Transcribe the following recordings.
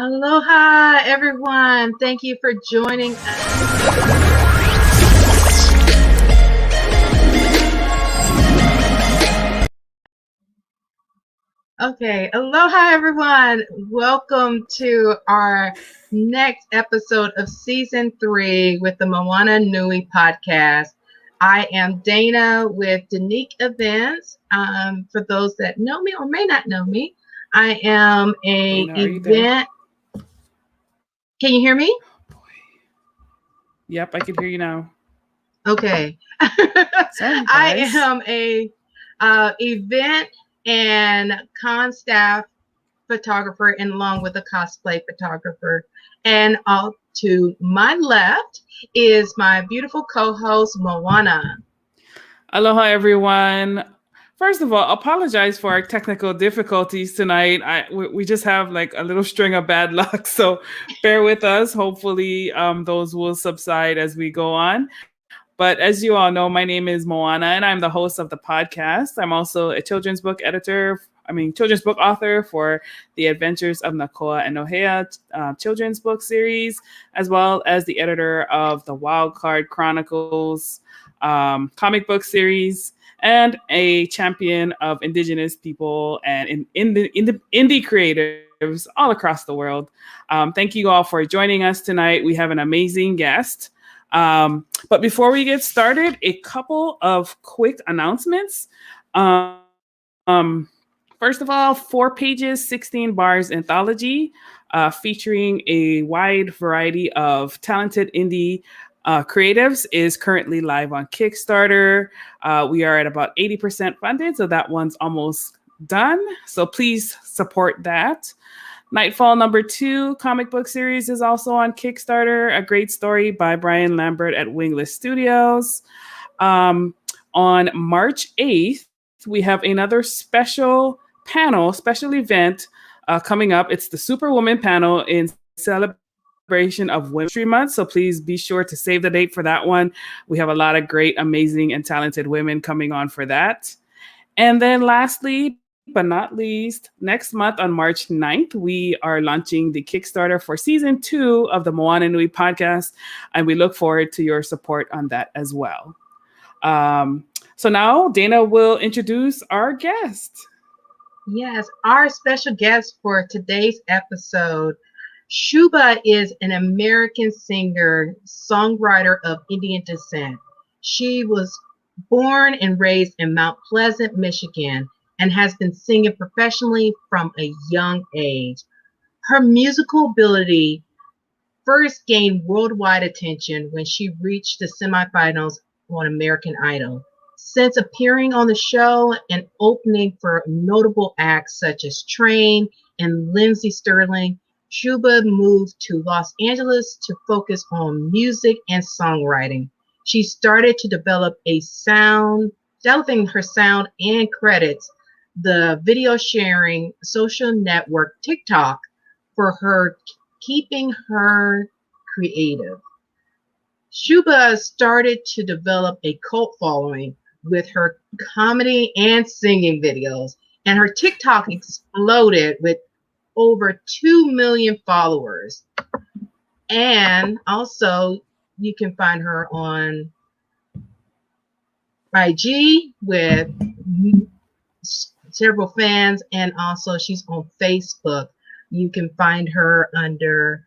Aloha, everyone. Thank you for joining us. Okay, aloha, everyone. Welcome to our next episode of season 3 with the Moana Nui podcast. I am Dana with Danique Events. For those that know me or may not know me, I am a Dana, event. Can you hear me? Yep, I can hear you now. Okay. Sorry, I guys. am a event and con staff photographer and along with a cosplay photographer. And to my left is my beautiful co-host, Moana. Aloha, everyone. First of all, apologize for our technical difficulties tonight. We just have like a little string of bad luck, so bear with us. Hopefully, those will subside as we go on. But as you all know, my name is Moana, and I'm the host of the podcast. I'm also a children's book author for The Adventures of Nakoa and Nohea children's book series, as well as the editor of the Wildcard Chronicles comic book series, and a champion of Indigenous people and indie creatives all across the world. Thank you all for joining us tonight. We have an amazing guest. But before we get started, a couple of quick announcements. First of all, 4 pages, 16 bars anthology featuring a wide variety of talented indie creatives is currently live on Kickstarter. We are at about 80% funded, so that one's almost done. So please support that. Nightfall #2 comic book series is also on Kickstarter, a great story by Brian Lambert at Wingless Studios. On March 8th, we have another special event coming up. It's the Superwoman panel in celebration of Women's History Month, so please be sure to save the date for that one. We have a lot of great, amazing, and talented women coming on for that. And then lastly, but not least, next month on March 9th, we are launching the Kickstarter for season 2 of the Moana Nui podcast, and we look forward to your support on that as well. So now Dana will introduce our guest. Yes, our special guest for today's episode, Shuba, is an American singer, songwriter of Indian descent. She was born and raised in Mount Pleasant, Michigan, and has been singing professionally from a young age. Her musical ability first gained worldwide attention when she reached the semifinals on American Idol. Since appearing on the show and opening for notable acts such as Train and Lindsey Stirling, Shuba moved to Los Angeles to focus on music and songwriting. She started to developing her sound and credits the video sharing social network TikTok for her, keeping her creative. Shuba started to develop a cult following with her comedy and singing videos, and her TikTok exploded with over 2 million followers. And also, you can find her on IG with several fans, and also she's on Facebook. You can find her under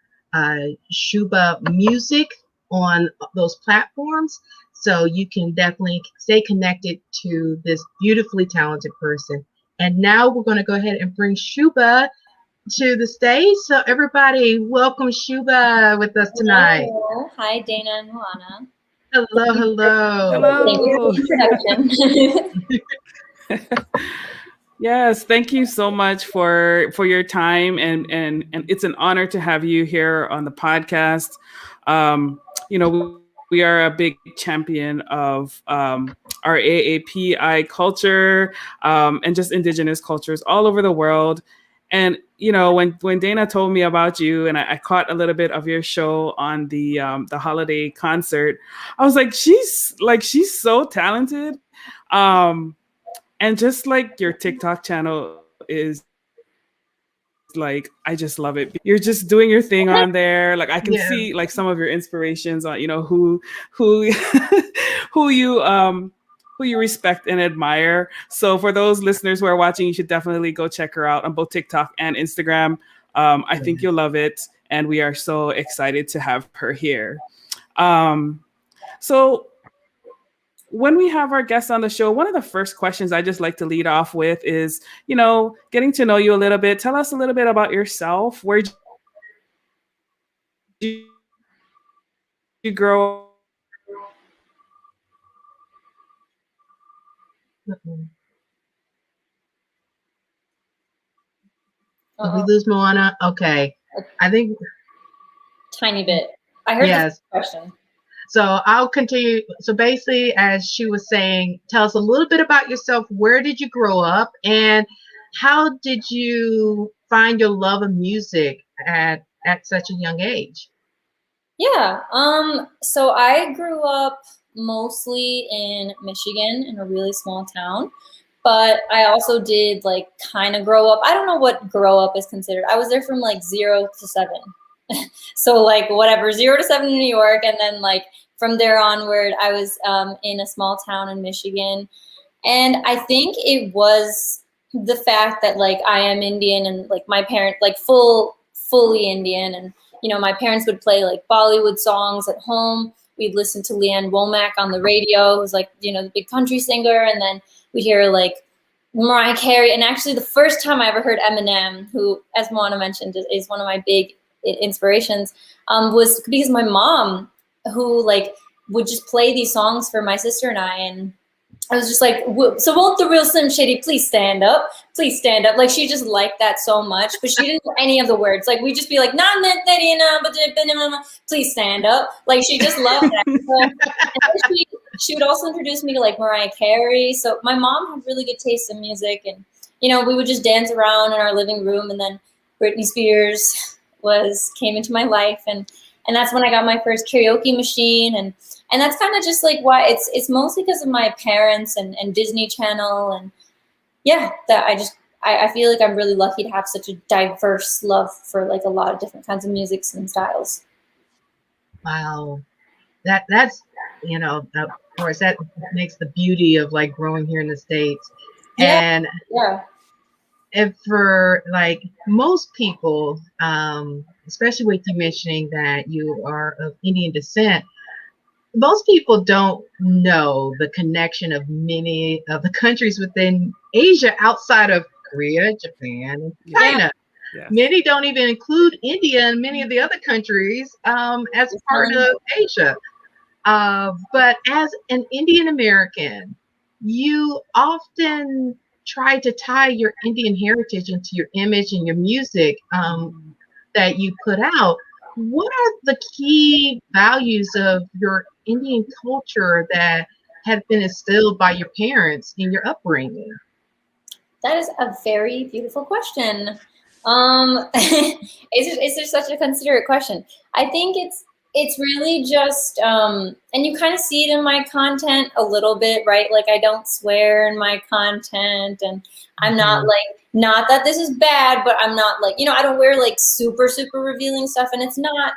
Shuba Music on those platforms. So you can definitely stay connected to this beautifully talented person. And now we're going to go ahead and bring Shuba to the stage. So everybody, welcome Shuba with us tonight. Hello. Hi, Dana and Moana. Hello. Thank you for the introduction. Yes, thank you so much for your time, and it's an honor to have you here on the podcast. We are a big champion of our AAPI culture and just Indigenous cultures all over the world. And when Dana told me about you, and I caught a little bit of your show on the holiday concert, I was like, she's so talented. And just like your TikTok channel is like, I just love it. You're just doing your thing on there. Like I can Yeah. see like some of your inspirations on, you know, who who you who you respect and admire. So for those listeners who are watching, you should definitely go check her out on both TikTok and Instagram. I think you'll love it, and we are so excited to have her here. So when we have our guests on the show, one of the first questions I just like to lead off with is, you know, getting to know you a little bit. Tell us a little bit about yourself. Where did you grow Uh-oh. Did we Uh-oh. lose Moana? Okay. I think, Tiny bit. I heard yes. the question. So I'll continue. So basically, as she was saying, tell us a little bit about yourself. Where did you grow up, and how did you find your love of music at such a young age? Yeah. So I grew up mostly in Michigan in a really small town, but I also did like kind of grow up. I don't know what grow up is considered. I was there from like 0 to 7. So like whatever, 0 to 7 in New York, and then like from there onward, I was in a small town in Michigan. And I think it was the fact that like I am Indian and like my parent like fully Indian, and you know my parents would play like Bollywood songs at home. We'd listen to Leanne Womack on the radio, who's like, you know, the big country singer, and then we'd hear like Mariah Carey. And actually the first time I ever heard Eminem, who, as Moana mentioned, is one of my big inspirations, was because my mom, who like would just play these songs for my sister and and I was just like, so won't the real Slim Shady please stand up? Please stand up. Like she just liked that so much, but she didn't know any of the words. Like we'd just be like, please stand up. Like she just loved that. So, and then she would also introduce me to like Mariah Carey. So my mom had really good taste in music, and you know we would just dance around in our living room, and then Britney Spears came into my life, and that's when I got my first karaoke machine, and that's kind of just like why it's mostly because of my parents and Disney Channel, and yeah, that I feel like I'm really lucky to have such a diverse love for like a lot of different kinds of musics and styles. Wow, that's you know, of course, that makes the beauty of like growing here in the States, Yeah, and yeah. for like most people, especially with you mentioning that you are of Indian descent, most people don't know the connection of many of the countries within Asia outside of Korea, Japan, and China. Yeah. Many don't even include India and many of the other countries as part of Asia. But as an Indian American, you often try to tie your Indian heritage into your image and your music that you put out. What are the key values of your Indian culture that have been instilled by your parents in your upbringing? That is a very beautiful question. It's just such a considerate question. I think it's really just and you kind of see it in my content a little bit, right? Like I don't swear in my content, and I'm not like, not that this is bad, but I'm not like, you know, I don't wear like super revealing stuff, and it's not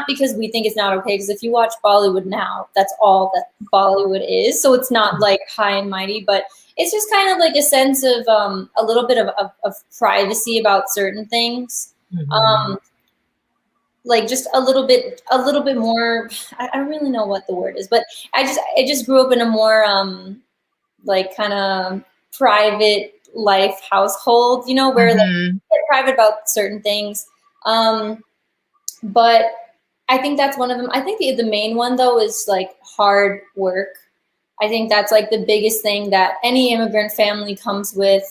because we think it's not okay, because if you watch Bollywood now, that's all that Bollywood is. So it's not like high and mighty, but it's just kind of like a sense of a little bit of privacy about certain things. Like just a little bit more, I don't really know what the word is, but I just grew up in a more like kind of private life household, you know, where like get private about certain things. But I think that's one of them. I think the main one though is like hard work. I think that's like the biggest thing that any immigrant family comes with,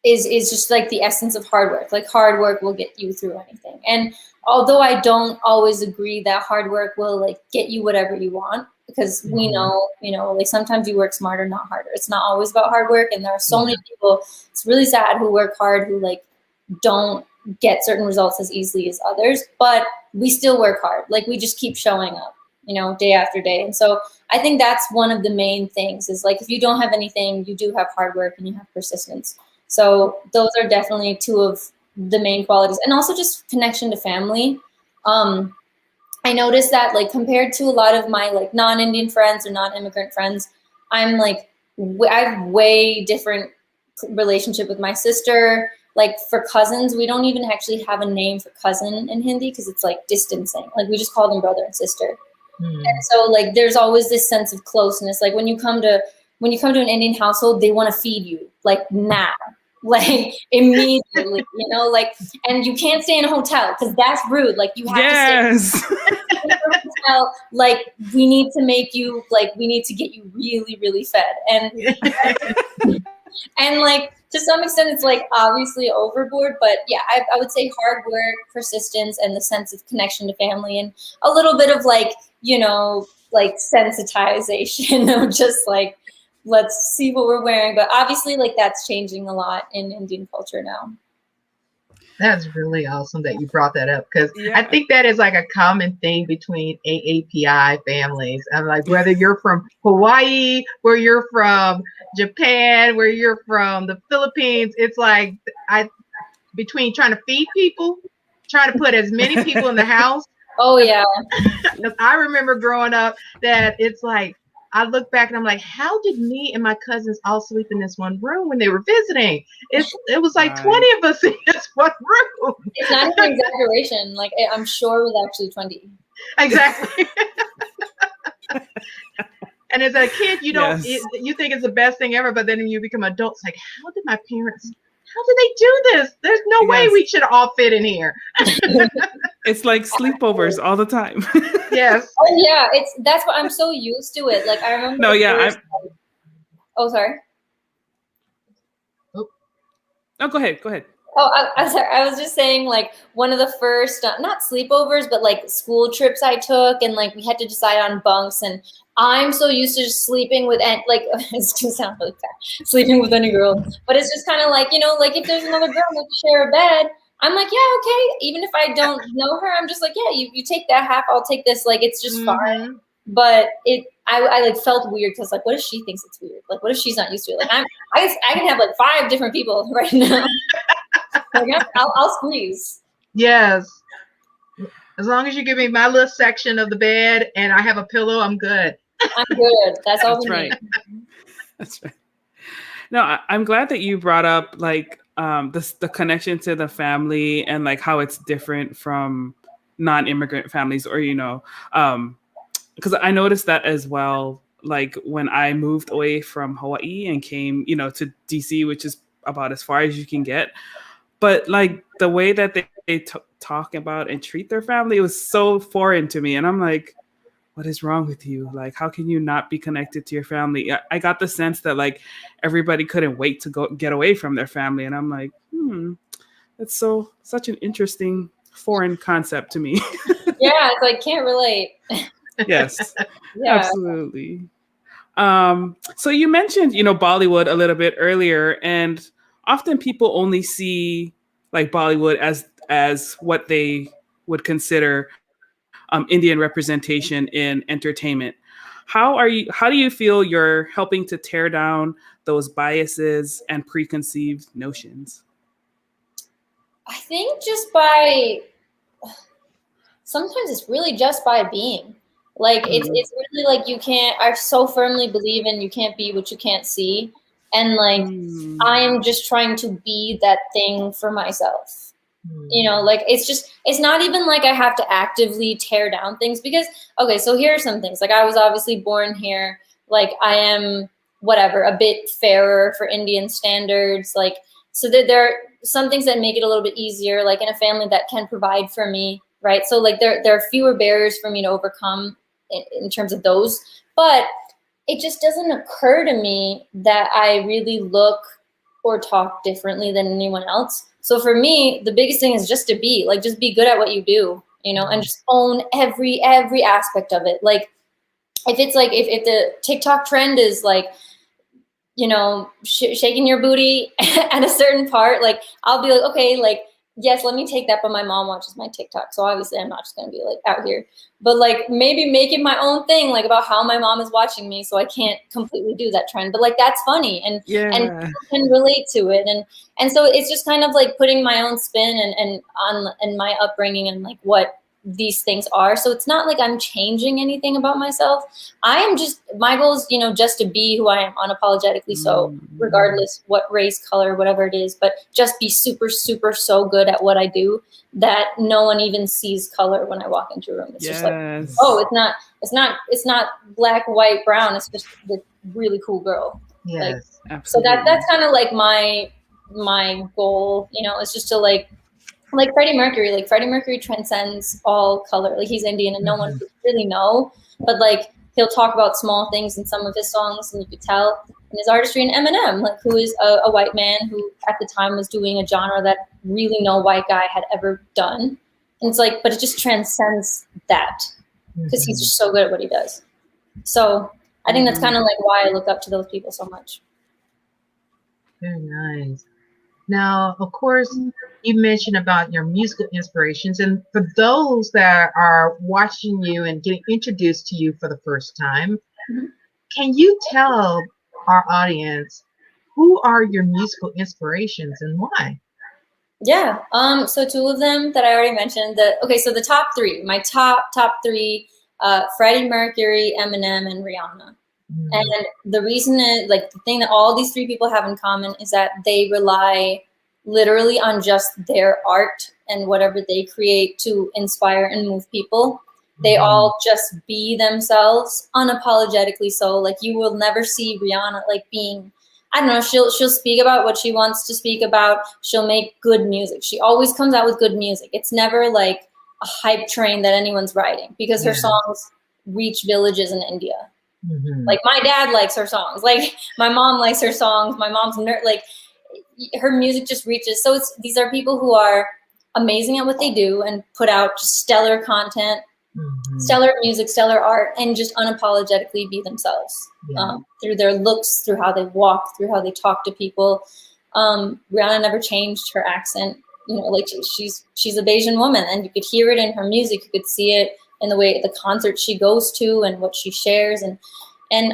is just like the essence of hard work. Like hard work will get you through anything. And although I don't always agree that hard work will like get you whatever you want, because we know, you know, like sometimes you work smarter, not harder. It's not always about hard work. And there are so many people, it's really sad, who work hard, who like don't get certain results as easily as others, but we still work hard. Like we just keep showing up, you know, day after day. And so I think that's one of the main things is like, if you don't have anything, you do have hard work and you have persistence. So those are definitely two of the main qualities. And also just connection to family. I noticed that like compared to a lot of my like non-Indian friends or non-immigrant friends, I'm like, I have way different relationship with my sister. Like for cousins, we don't even actually have a name for cousin in Hindi because it's like distancing. Like we just call them brother and sister. And so like there's always this sense of closeness. Like when you come to an Indian household, they want to feed you like now, like immediately, you know, like, and you can't stay in a hotel because that's rude. Like you have to stay in a hotel. Like we need to get you really, really fed. And like to some extent it's like obviously overboard, but yeah, I would say hard work, persistence, and the sense of connection to family, and a little bit of like, you know, like sensitization of just like, let's see what we're wearing. But obviously like that's changing a lot in Indian culture now. That's really awesome that you brought that up, because I think that is like a common thing between AAPI families. I'm like, whether you're from Hawaii, where you're from Japan, where you're from the Philippines, it's like between trying to feed people, trying to put as many people in the house. Oh yeah. I remember growing up that it's like, I look back and I'm like, how did me and my cousins all sleep in this one room when they were visiting? It was like 20 of us in this one room. It's not an exaggeration. Like I'm sure it was actually 20. Exactly. And as a kid, you don't, you think it's the best thing ever, but then when you become adults, like, how did they do this? There's no way we should all fit in here. It's like sleepovers all the time. Yes. Oh yeah, that's what I'm so used to it. Like I remember. No, yeah. Oh, sorry. Oh, go ahead. Oh, I'm sorry. I was just saying, like, one of the first, not sleepovers, but like school trips I took, and like we had to decide on bunks, and I'm so used to just sleeping with, like, it's gonna sound really bad, sleeping with any girl, but it's just kind of like, you know, like if there's another girl we can share a bed, I'm like, yeah, okay. Even if I don't know her, I'm just like, yeah, you take that half, I'll take this. Like, it's just fine. But I like felt weird because like, what if she thinks it's weird? Like, what if she's not used to it? Like, I can have like 5 different people right now. Like, I'll squeeze. Yes. As long as you give me my little section of the bed and I have a pillow, I'm good. I'm good. That's all we need. That's right. No, I'm glad that you brought up like the connection to the family and like how it's different from non-immigrant families, or, you know, because I noticed that as well. Like when I moved away from Hawaii and came, you know, to DC, which is about as far as you can get. But like the way that they talk about and treat their family, it was so foreign to me. And I'm like, what is wrong with you? Like, how can you not be connected to your family? I got the sense that like everybody couldn't wait to go get away from their family. And I'm like, that's such an interesting foreign concept to me. Yeah, it's like, can't relate. Yes, absolutely. So you mentioned, you know, Bollywood a little bit earlier, and often people only see like Bollywood as what they would consider Indian representation in entertainment. How do you feel you're helping to tear down those biases and preconceived notions? I think sometimes it's really just by being. Like it's really like I so firmly believe in you can't be what you can't see. And like I'm just trying to be that thing for myself. You know, like it's not even like I have to actively tear down things, because okay, so here are some things. Like I was obviously born here. Like I am a bit fairer for Indian standards. Like so there are some things that make it a little bit easier, like in a family that can provide for me, right? So like there are fewer barriers for me to overcome in terms of those. But it just doesn't occur to me that I really look or talk differently than anyone else. So for me, the biggest thing is just to be good at what you do, you know, and just own every aspect of it. Like if it's like, if the TikTok trend is like, you know, shaking your booty at a certain part, like I'll be like, okay, like yes, let me take that, but my mom watches my TikTok, so obviously I'm not just gonna be like out here. But like maybe make it my own thing, like about how my mom is watching me, so I can't completely do that trend. But like that's funny, and Yeah. people can relate to it, and so it's just kind of like putting my own spin and on and my upbringing and like what these things are. So it's not like I'm changing anything about myself. I am just, my goal is, you know, just to be who I am unapologetically. So regardless what race, color, whatever it is, but just be super, super so good at what I do that no one even sees color when I walk into a room. It's just like, oh, it's not black, white, brown. It's just the really cool girl. Yes, like, absolutely. So that's kind of like my goal, you know, is just to like Freddie Mercury transcends all color. Like he's Indian and no one could really know, but like he'll talk about small things in some of his songs and you could tell in his artistry. And Eminem, like who is a white man who at the time was doing a genre that really no white guy had ever done. And it's like, but it just transcends that because he's just so good at what he does. So I think that's kind of like why I look up to those people so much. Very nice. Now, of course, you mentioned about your musical inspirations, and for those that are watching you and getting introduced to you for the first time, can you tell our audience who are your musical inspirations and why? Yeah. So two of them that I already mentioned. So the top three, my top three, Freddie Mercury, Eminem, and Rihanna. And the reason is, like, the thing that all these three people have in common is that they rely literally on just their art and whatever they create to inspire and move people. They all just be themselves unapologetically. So like you will never see Rihanna like being, I don't know, she'll speak about what she wants to speak about. She'll make good music. She always comes out with good music. It's never like a hype train that anyone's riding because her songs reach villages in India. Like my dad likes her songs. Like my mom likes her songs. My mom's like her music just reaches. So these are people who are amazing at what they do and put out just stellar content, stellar music, stellar art, and just unapologetically be themselves through their looks, through how they walk, through how they talk to people. Rihanna never changed her accent. You know, like she's a Bayesian woman, and you could hear it in her music. You could see it in the way the concerts she goes to and what she shares, and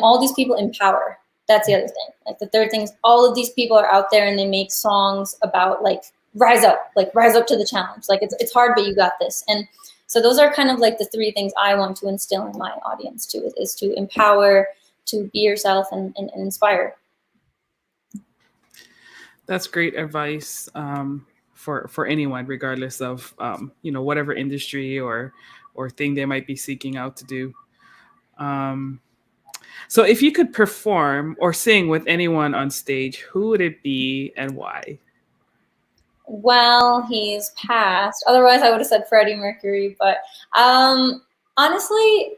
all these people empower. That's the other thing. Like the third thing is all of these people are out there and they make songs about like rise up to the challenge. Like it's hard, but you got this. And so those are kind of like the three things I want to instill in my audience too, is to empower, to be yourself and inspire. That's great advice for anyone, regardless of whatever industry or thing they might be seeking out to do. So if you could perform or sing with anyone on stage, who would it be and why? Well, he's passed. Otherwise, I would have said Freddie Mercury. But honestly,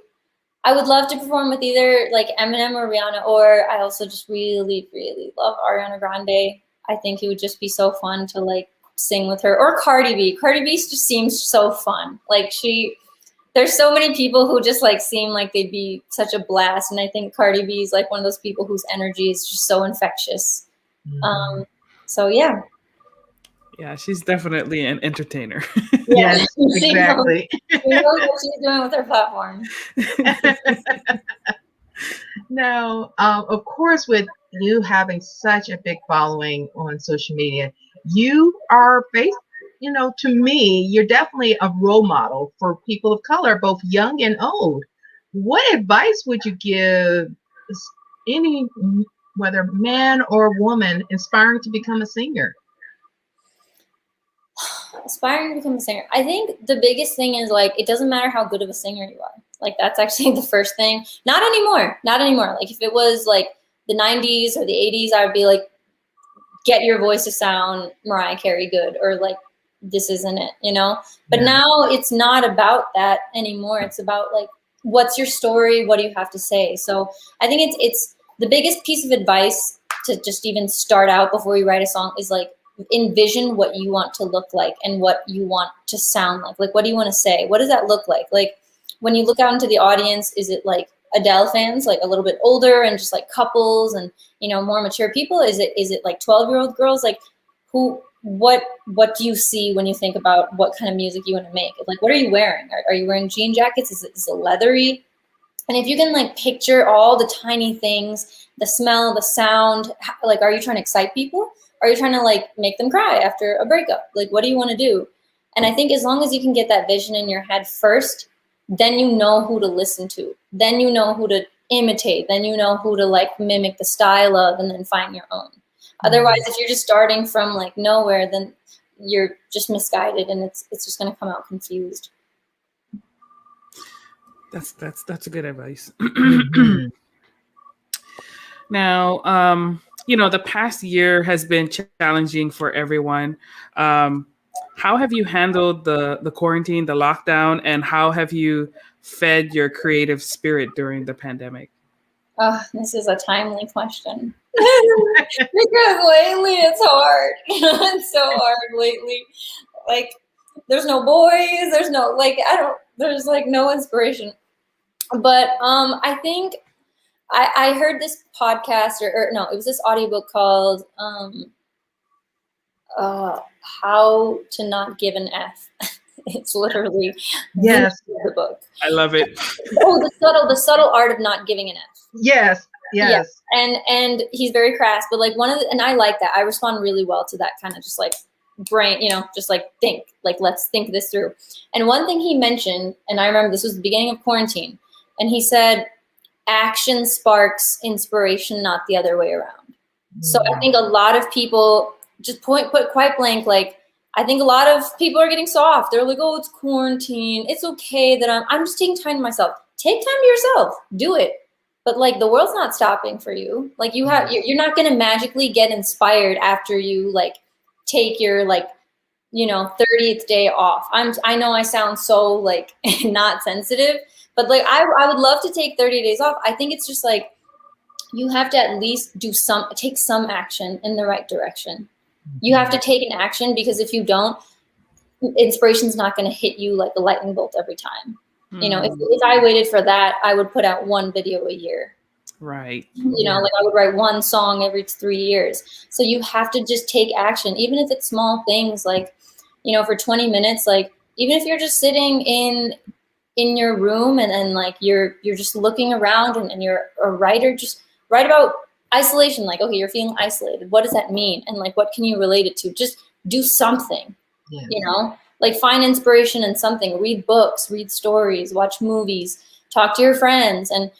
I would love to perform with either like Eminem or Rihanna, or I also just really, really love Ariana Grande. I think it would just be so fun to like sing with her, or Cardi B. Cardi B just seems so fun. Like there's so many people who just like seem like they'd be such a blast. And I think Cardi B is like one of those people whose energy is just so infectious. So yeah. Yeah, she's definitely an entertainer. Yes, exactly. She knows what she's doing with her platform. Now, of course, with you having such a big following on social media, you are to me, you're definitely a role model for people of color, both young and old. What advice would you give any, whether man or woman, inspiring to become a singer? Aspiring to become a singer. I think the biggest thing is like, it doesn't matter how good of a singer you are. Like that's actually the first thing. Not anymore. Like if it was like the 90s or the 80s, I would be like, get your voice to sound Mariah Carey good, or like, this isn't it, But now it's not about that anymore. It's about like, what's your story? What do you have to say? So I think it's the biggest piece of advice to just even start out before you write a song is like, envision what you want to look like and what you want to sound like. Like, what do you want to say? What does that look like? Like when you look out into the audience, is it like Adele fans, like a little bit older and just like couples and, more mature people? Is it like 12-year-old girls? Like what do you see when you think about what kind of music you want to make? Like, what are you wearing? Are you wearing jean jackets? Is it leathery? And if you can like picture all the tiny things, the smell, the sound, like, are you trying to excite people? Are you trying to like make them cry after a breakup? Like, what do you want to do? And I think as long as you can get that vision in your head first, then you know who to listen to. Then you know who to imitate. Then you know who to like mimic the style of, and then find your own. Otherwise, if you're just starting from like nowhere, then you're just misguided, and it's just going to come out confused. That's a good advice. Mhm. Now, the past year has been challenging for everyone. How have you handled the quarantine, the lockdown, and how have you fed your creative spirit during the pandemic? Oh, this is a timely question. Because lately it's hard. It's so hard lately. Like, there's no boys, there's no like there's like no inspiration. But I think I heard this podcast or no, it was this audiobook called How to Not Give an F. It's literally Yes. the book. I love it. Oh, the subtle art of not giving an F. Yes. Yeah. And he's very crass, but like and I like that. I respond really well to that kind of just like brain, just like think, like, let's think this through. And one thing he mentioned, and I remember this was the beginning of quarantine, and he said, action sparks inspiration, not the other way around. So I think a lot of people just put quite blank, like, I think a lot of people are getting soft. They're like, oh, it's quarantine. It's okay that I'm just taking time to myself. Take time to yourself. Do it. But like, the world's not stopping for you. Like, you're not going to magically get inspired after you like take your like, 30th day off. I know I sound so like not sensitive, but like, I would love to take 30 days off. I think it's just like, you have to at least take some action in the right direction. You have to take an action, because if you don't, inspiration's not going to hit you like a lightning bolt every time. If I waited for that, I would put out one video a year. Right. Like, I would write one song every 3 years. So you have to just take action, even if it's small things, like, for 20 minutes, like, even if you're just sitting in your room and then like you're just looking around and you're a writer, just write about isolation. Like, okay, you're feeling isolated. What does that mean? And like, what can you relate it to? Just do something. Yes. Like, find inspiration in something. Read books, read stories, watch movies, talk to your friends. And,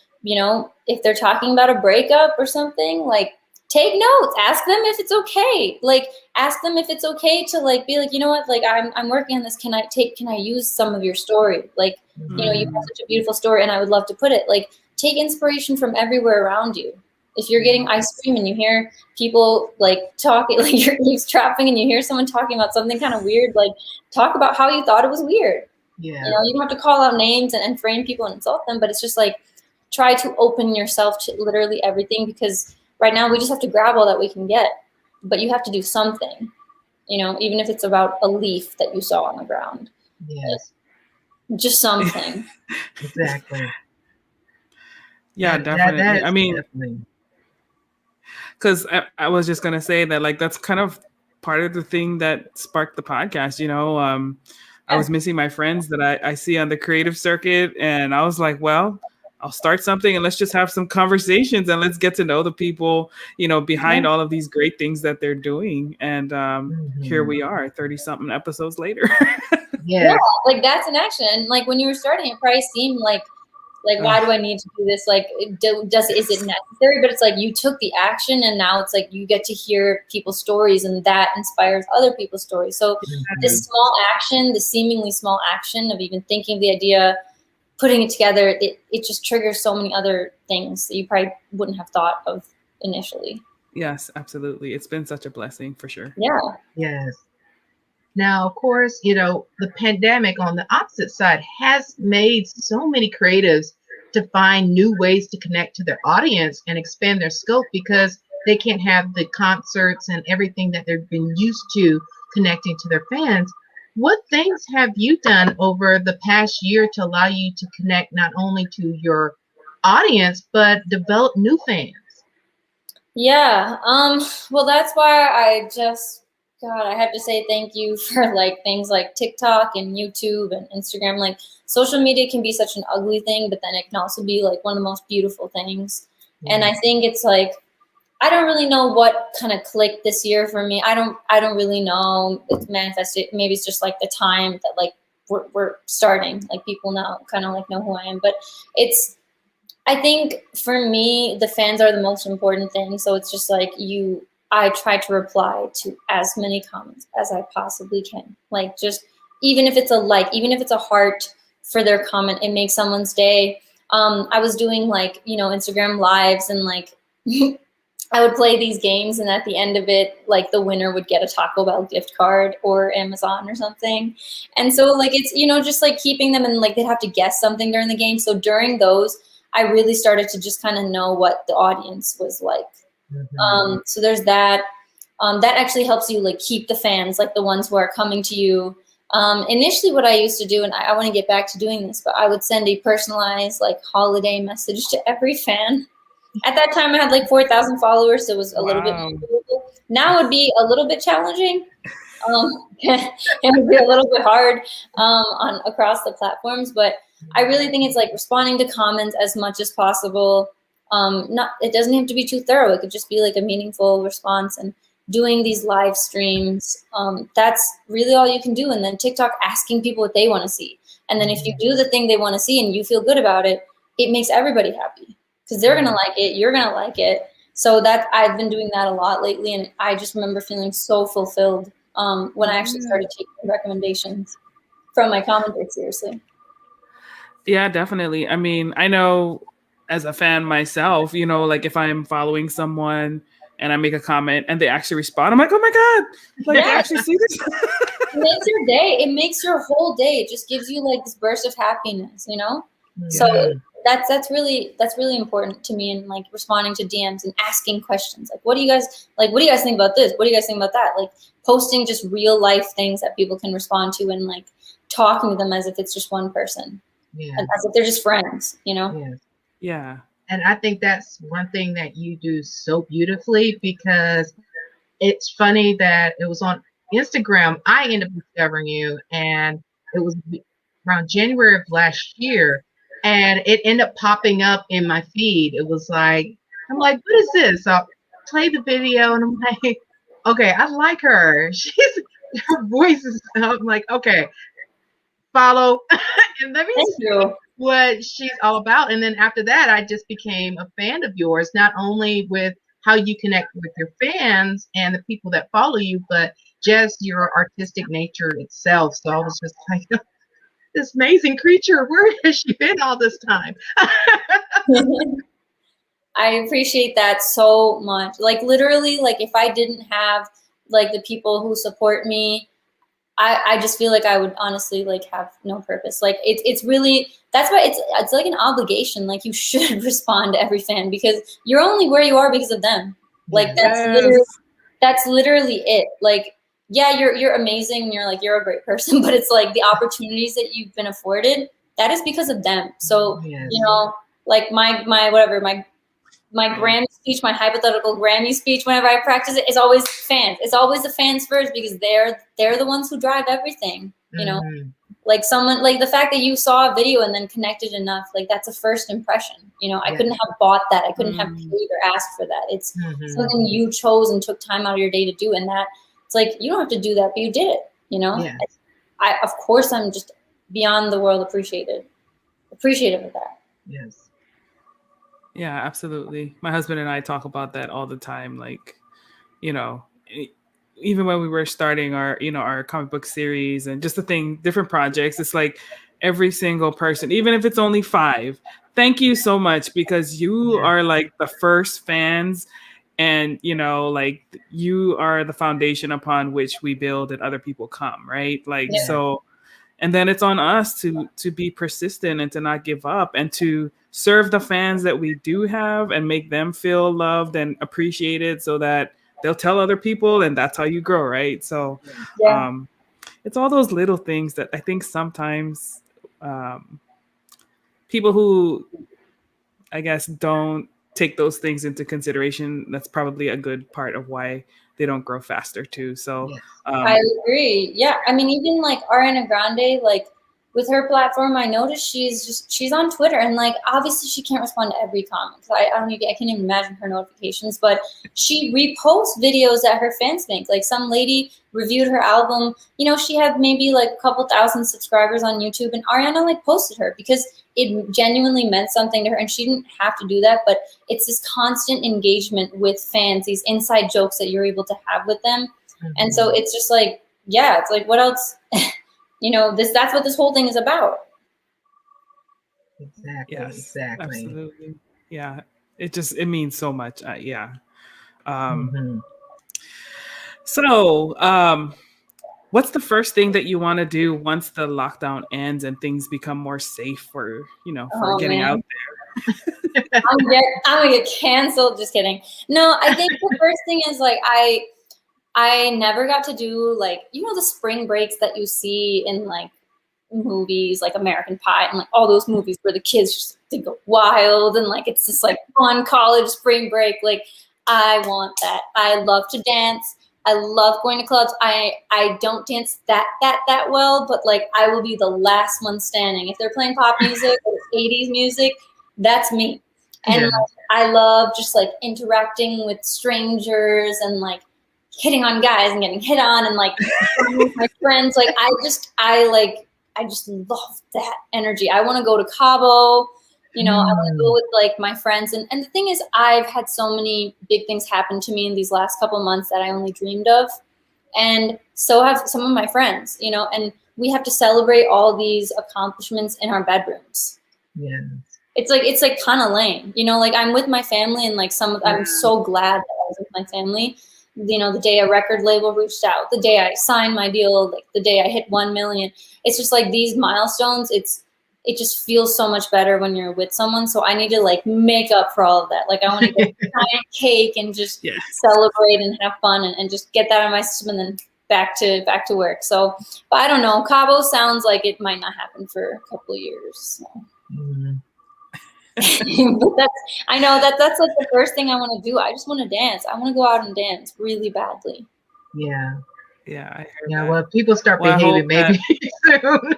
if they're talking about a breakup or something, like, take notes. Ask them if it's okay. Like, ask them if it's okay to like be like, you know what, like, I'm working on this. Can I use some of your story? Like, you have such a beautiful story and I would love to put it. Like, take inspiration from everywhere around you. If you're getting ice cream and you hear people like talking, like you're eavesdropping and you hear someone talking about something kind of weird, like, talk about how you thought it was weird. Yeah. You don't have to call out names and frame people and insult them, but it's just like, try to open yourself to literally everything, because right now we just have to grab all that we can get, but you have to do something, even if it's about a leaf that you saw on the ground. Yes. Just something. Exactly. Yeah, definitely. I mean, definitely. because I was just going to say that, like, that's kind of part of the thing that sparked the podcast. I was missing my friends that I see on the creative circuit, and I was like, well, I'll start something and let's just have some conversations and let's get to know the people, behind all of these great things that they're doing. And here we are 30 something episodes later. Yeah, like, that's an action. Like, when you were starting, it probably seemed like why do I need to do this? Like, is it necessary? But it's like, you took the action, and now it's like you get to hear people's stories, and that inspires other people's stories. So this small action, the seemingly small action of even thinking of the idea, putting it together, it just triggers so many other things that you probably wouldn't have thought of initially. Yes, absolutely. It's been such a blessing, for sure. Yeah. Yes. Now, of course, the pandemic on the opposite side has made so many creatives to find new ways to connect to their audience and expand their scope, because they can't have the concerts and everything that they've been used to connecting to their fans. What things have you done over the past year to allow you to connect not only to your audience, but develop new fans? Yeah. Well, that's why I just God, I have to say thank you for like things like TikTok and YouTube and Instagram. Like social media can be such an ugly thing, but then it can also be like one of the most beautiful things. And I think it's like, I don't really know what kind of clicked this year for me. I don't really know. It's manifested. Maybe it's just like the time that like we're starting. Like people now kind of like know who I am. But I think for me, the fans are the most important thing. So it's just like I try to reply to as many comments as I possibly can. Like just even if it's a like, even if it's a heart for their comment, it makes someone's day. I was doing like, Instagram lives and like I would play these games, and at the end of it, like the winner would get a Taco Bell gift card or Amazon or something. And so like it's just like keeping them, and like they'd have to guess something during the game. So during those, I really started to just kind of know what the audience was like. So there's that. That actually helps you like keep the fans, like the ones who are coming to you. Initially, what I used to do, and I want to get back to doing this, but I would send a personalized like holiday message to every fan. At that time, I had like 4,000 followers, so it was a little bit more doable. Now it would be a little bit challenging. It would be a little bit hard on across the platforms, but I really think it's like responding to comments as much as possible. It doesn't have to be too thorough. It could just be like a meaningful response, and doing these live streams. That's really all you can do. And then TikTok, asking people what they want to see. And then if you do the thing they want to see and you feel good about it, it makes everybody happy. Because they're gonna like it, you're gonna like it. So that I've been doing that a lot lately, and I just remember feeling so fulfilled when I actually started taking recommendations from my commenters seriously. Yeah, definitely. I mean, I know as a fan myself, like if I'm following someone and I make a comment and they actually respond, I'm like, oh my God, like they actually see this. It makes your day. It makes your whole day. It just gives you like this burst of happiness, So that's really important to me, and like responding to DMs and asking questions like what do you guys think about this, what do you guys think about that, like posting just real life things that people can respond to, and like talking to them as if it's just one person, as if they're just friends. Yeah. And I think that's one thing that you do so beautifully, because it's funny that it was on Instagram I ended up discovering you, and it was around January of last year, and it ended up popping up in my feed. It was like, I'm like, what is this? So I play the video, and I'm like, okay, I like her. Her voice is, I'm like, okay, follow and let me see what she's all about. And then after that, I just became a fan of yours, not only with how you connect with your fans and the people that follow you, but just your artistic nature itself. So I was just like, this amazing creature, where has she been all this time? I appreciate that so much. Like literally, like if I didn't have like the people who support me, I just feel like I would honestly like have no purpose. Like it's really, that's why it's like an obligation. Like you should respond to every fan, because you're only where you are because of them. Like that's literally it. Like, yeah, you're amazing and you're a great person, but it's like the opportunities that you've been afforded, that is because of them. So like my Grammy speech, my hypothetical Grammy speech, whenever I practice it, is always fans. It's always the fans first, because they're the ones who drive everything. Like someone, like the fact that you saw a video and then connected enough, like that's a first impression. I couldn't have bought that. I couldn't have paid or asked for that. It's something you chose and took time out of your day to do, and that it's like you don't have to do that, but you did it. I of course I'm just beyond the world appreciative of that. Yes. Yeah, absolutely. My husband and I talk about that all the time. Like, even when we were starting our comic book series and just different projects, it's like every single person, even if it's only 5, thank you so much, because you are like the first fans, and like you are the foundation upon which we build and other people come, right? Like, so, and then it's on us to be persistent and to not give up and to serve the fans that we do have and make them feel loved and appreciated, so that they'll tell other people, and that's how you grow, right? So it's all those little things that I think sometimes people who, I guess, don't take those things into consideration, that's probably a good part of why don't grow faster too. So Yes. I agree. Yeah. I mean, even like Ariana Grande, like with her platform, I noticed she's on Twitter, and like obviously she can't respond to every comment. I don't even, I can't even imagine her notifications, but she reposts videos that her fans make. Like some lady reviewed her album, you know, she had maybe like a couple thousand subscribers on YouTube, and Ariana like posted her because it genuinely meant something to her, and she didn't have to do that, but it's this constant engagement with fans, these inside jokes that you're able to have with them. And so it's just like, yeah, it's like, what else? You know, that's what this whole thing is about. Exactly. yes, Exactly. absolutely. Yeah, it means so much. Yeah. So, what's the first thing that you want to do once the lockdown ends and things become more safe for, for getting out there? I'm gonna get canceled. Just kidding. No, I think the first thing is like I never got to do like, you know, the spring breaks that you see in like movies like American Pie and like all those movies where the kids just they go wild and like it's just like fun college spring break. Like I want that. I love to dance. I love going to clubs. I don't dance that well, but like I will be the last one standing. If they're playing pop music or 80s music, that's me. And like, I love just like interacting with strangers and like hitting on guys and getting hit on and like with my friends. Like I just love that energy. I want to go to Cabo, you know, I want to go with like my friends. And the thing is, I've had so many big things happen to me in these last couple months that I only dreamed of. And so have some of my friends, you know, and we have to celebrate all these accomplishments in our bedrooms. Yeah. It's like kind of lame, you know, like I'm with my family and like I'm so glad that I was with my family. You know, the day a record label reached out, the day I signed my deal, like the day I hit 1 million. It's just like these milestones. It just feels so much better when you're with someone. So I need to like make up for all of that. Like I want to get a giant cake and just celebrate and have fun and just get that out of my system and then back to work. So, but I don't know. Cabo sounds like it might not happen for a couple of years. So. But I know that's like the first thing I want to do. I just want to dance. I want to go out and dance really badly. Yeah. Yeah. I heard yeah. that. Well, people start behaving maybe soon.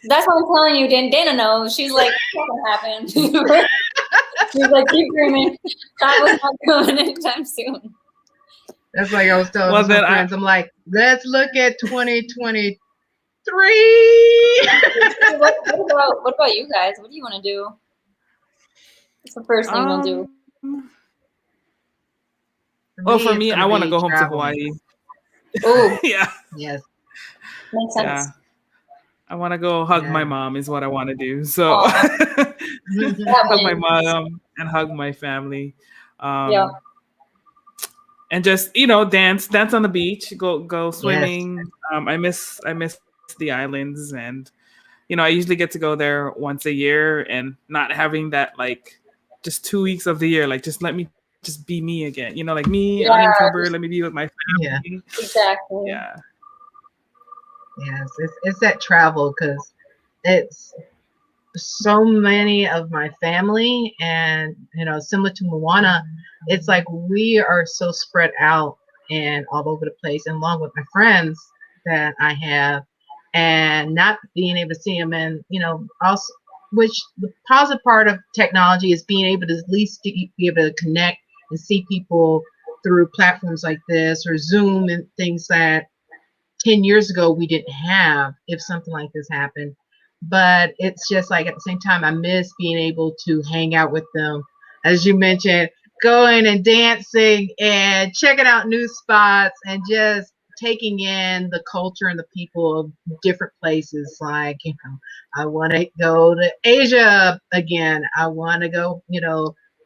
That's what I'm telling you. Dana knows. She's like, what happened? She's like, keep dreaming. That was not coming anytime soon. That's like I was telling some friends. I'm like, let's look at 2023. What about you guys? What do you want to do? What's the first thing you'll do? For me, I want to go home to Hawaii. Oh, yeah. Yes. Makes sense. Yeah. I want to go hug my mom is what I want to do. So hug my mom and hug my family. And just, dance on the beach, go swimming. Yes. I miss the islands, and I usually get to go there once a year, and not having that like just 2 weeks of the year, like just let me just be me again, like me unencumbered, let me be with my family. Yeah, exactly. Yeah. Yes, it's that travel, because it's so many of my family, and similar to Moana, it's like we are so spread out and all over the place, and along with my friends that I have, and not being able to see them, and also, which the positive part of technology is being able to at least be able to connect and see people through platforms like this or Zoom and things that 10 years ago we didn't have if something like this happened. But it's just like at the same time I miss being able to hang out with them, as you mentioned, going and dancing and checking out new spots and just taking in the culture and the people of different places. Like, I want to go to Asia again. I want to go,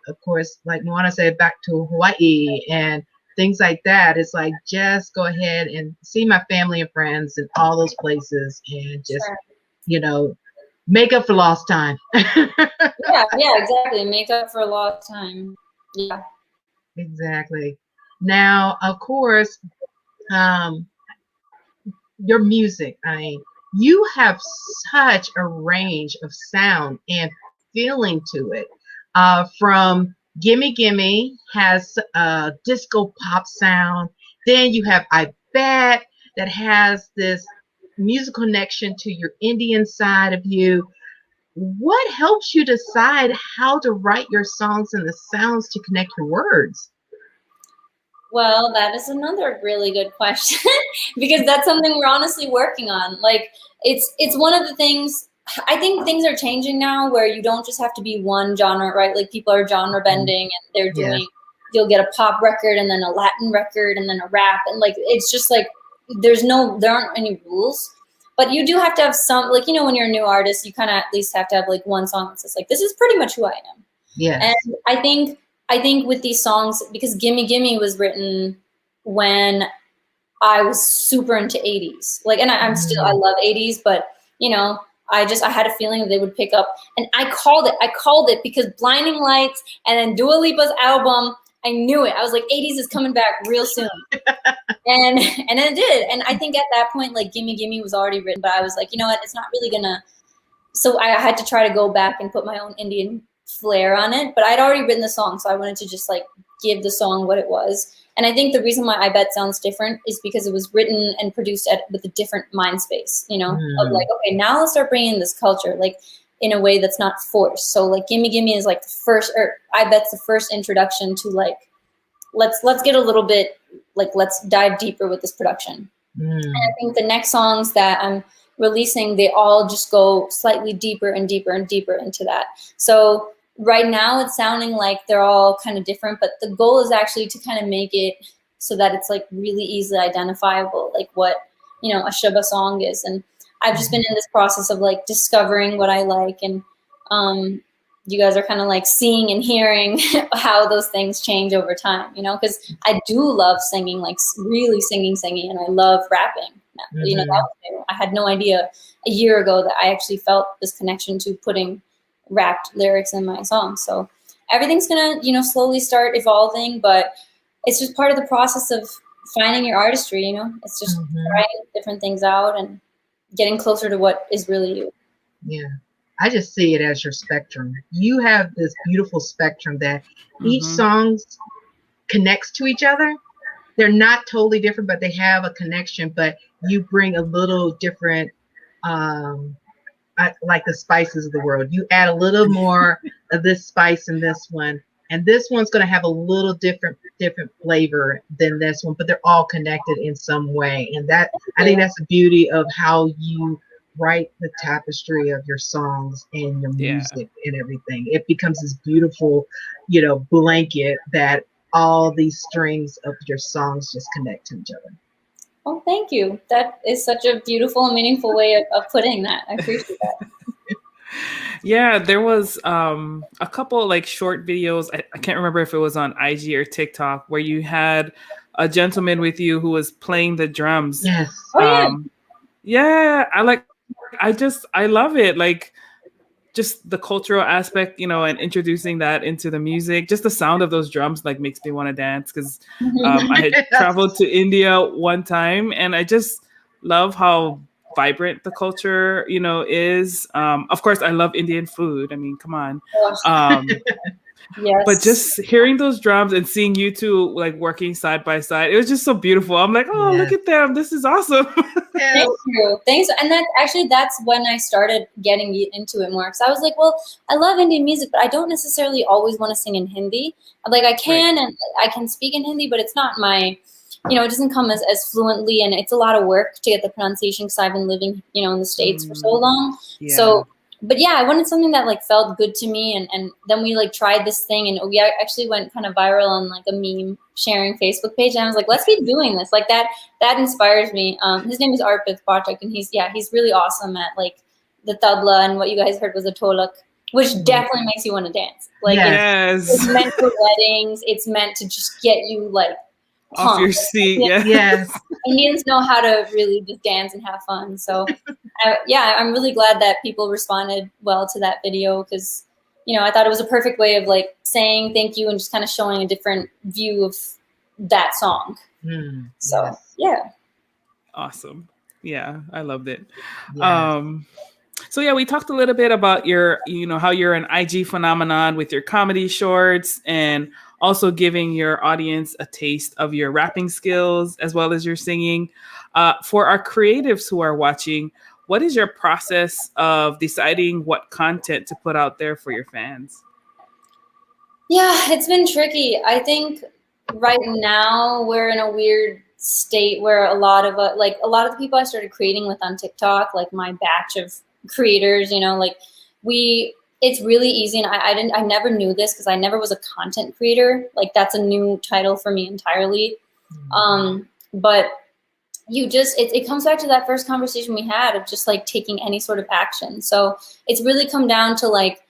of course, like Moana said, back to Hawaii and things like that. It's like, just go ahead and see my family and friends in all those places and just, make up for lost time. yeah, exactly. Make up for lost time. Yeah. Exactly. Now, of course, your music, you have such a range of sound and feeling to it, from Gimme Gimme has a disco pop sound. Then you have I Bet that has this musical connection to your Indian side of you. What helps you decide how to write your songs and the sounds to connect your words? Well, that is another really good question because that's something we're honestly working on. Like it's one of the things. I think things are changing now where you don't just have to be one genre, right? Like people are genre bending and they're Yes. doing, you'll get a pop record and then a Latin record and then a rap. And like, it's just like, there aren't any rules, but you do have to have some, like, when you're a new artist, you kind of at least have to have like one song that's just like, this is pretty much who I am. Yes. And I think with these songs, because Gimme Gimme was written when I was super into 80s. Like, and I'm still, I love 80s, but I had a feeling that they would pick up, and I called it because Blinding Lights and then Dua Lipa's album, I knew it. I was like, 80s is coming back real soon. and it did. And I think at that point, like Gimme Gimme was already written, but I was like, you know what, it's not really gonna, so I had to try to go back and put my own Indian flair on it, but I'd already written the song, so I wanted to just like give the song what it was. And I think the reason why I Bet sounds different is because it was written and produced with a different mind space, of like, okay, now let's start bringing in this culture, like in a way that's not forced. So like Gimme Gimme is like the first, or I Bet's the first introduction to like, let's get a little bit, like, let's dive deeper with this production. And I think the next songs that I'm releasing, they all just go slightly deeper and deeper and deeper into that. So right now it's sounding like they're all kind of different, but the goal is actually to kind of make it so that it's like really easily identifiable, like what, a Shuba song is. And I've just been in this process of like discovering what I like. And you guys are kind of like seeing and hearing how those things change over time, because I do love singing, like really singing, and I love rapping. That was new. I had no idea a year ago that I actually felt this connection to putting rapped lyrics in my songs. So everything's gonna, slowly start evolving, but it's just part of the process of finding your artistry, It's just trying different things out and getting closer to what is really you. Yeah. I just see it as your spectrum. You have this beautiful spectrum that each song connects to each other. They're not totally different, but they have a connection, but you bring a little different, like the spices of the world. You add a little more of this spice in this one, and this one's going to have a little different flavor than this one, but they're all connected in some way. And that, I think that's the beauty of how you write the tapestry of your songs and your music and everything. It becomes this beautiful, blanket that all these strings of your songs just connect to each other. Oh, thank you. That is such a beautiful and meaningful way of putting that. I appreciate that. Yeah, there was a couple like short videos. I can't remember if it was on IG or TikTok where you had a gentleman with you who was playing the drums. Yes. Yeah, I love it. Like just the cultural aspect, and introducing that into the music. Just the sound of those drums like makes me want to dance because I had traveled to India one time, and I just love how vibrant the culture, is. Of course, I love Indian food. I mean, come on. Yes. But just hearing those drums and seeing you two like working side by side, it was just so beautiful. I'm like, oh, look at them. This is awesome. Thank you. Thanks. And that's when I started getting into it more. Because I was like, well, I love Indian music, but I don't necessarily always want to sing in Hindi. Like I can, and I can speak in Hindi, but it's not my, it doesn't come as fluently, and it's a lot of work to get the pronunciation because I've been living, in the States for so long. Yeah. So, but yeah, I wanted something that like felt good to me. And then we like tried this thing, and we actually went kind of viral on like a meme sharing Facebook page. And I was like, let's keep doing this. Like that inspires me. His name is Arpit Pathak, and he's really awesome at like the tabla, and what you guys heard was a tolak, which definitely makes you want to dance. Like it's meant for weddings. It's meant to just get you like off your seat. Yes. Indians know how to really just dance and have fun. So I'm really glad that people responded well to that video because, I thought it was a perfect way of like saying thank you and just kind of showing a different view of that song. Yeah. Awesome. Yeah, I loved it. Yes. So yeah, we talked a little bit about your, how you're an IG phenomenon with your comedy shorts and also giving your audience a taste of your rapping skills as well as your singing. For our creatives who are watching, what is your process of deciding what content to put out there for your fans? Yeah, it's been tricky. I think right now we're in a weird state where a lot of the people I started creating with on TikTok, like my batch of creators, it's really easy. And I never knew this because I never was a content creator. Like that's a new title for me entirely. But it comes back to that first conversation we had of just like taking any sort of action. So it's really come down to like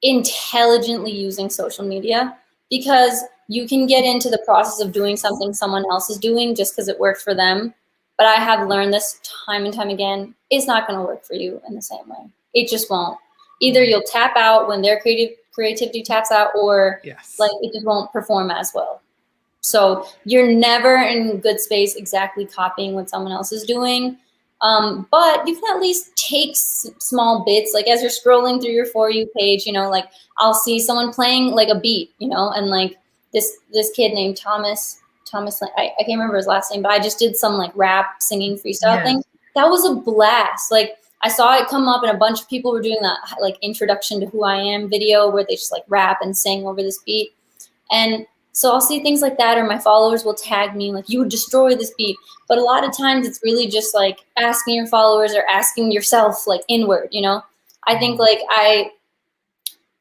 intelligently using social media, because you can get into the process of doing something someone else is doing just because it worked for them. But I have learned this time and time again, it's not going to work for you in the same way. It just won't. Either you'll tap out when their creativity taps out, or like it just won't perform as well. So you're never in good space exactly copying what someone else is doing. But you can at least take small bits, like as you're scrolling through your For You page, like I'll see someone playing like a beat, and like this kid named Thomas, I can't remember his last name, but I just did some like rap singing freestyle thing. That was a blast. Like I saw it come up and a bunch of people were doing that like introduction to who I am video where they just like rap and sing over this beat. And so I'll see things like that, or my followers will tag me like, you would destroy this beat. But a lot of times it's really just like asking your followers or asking yourself like inward, I think like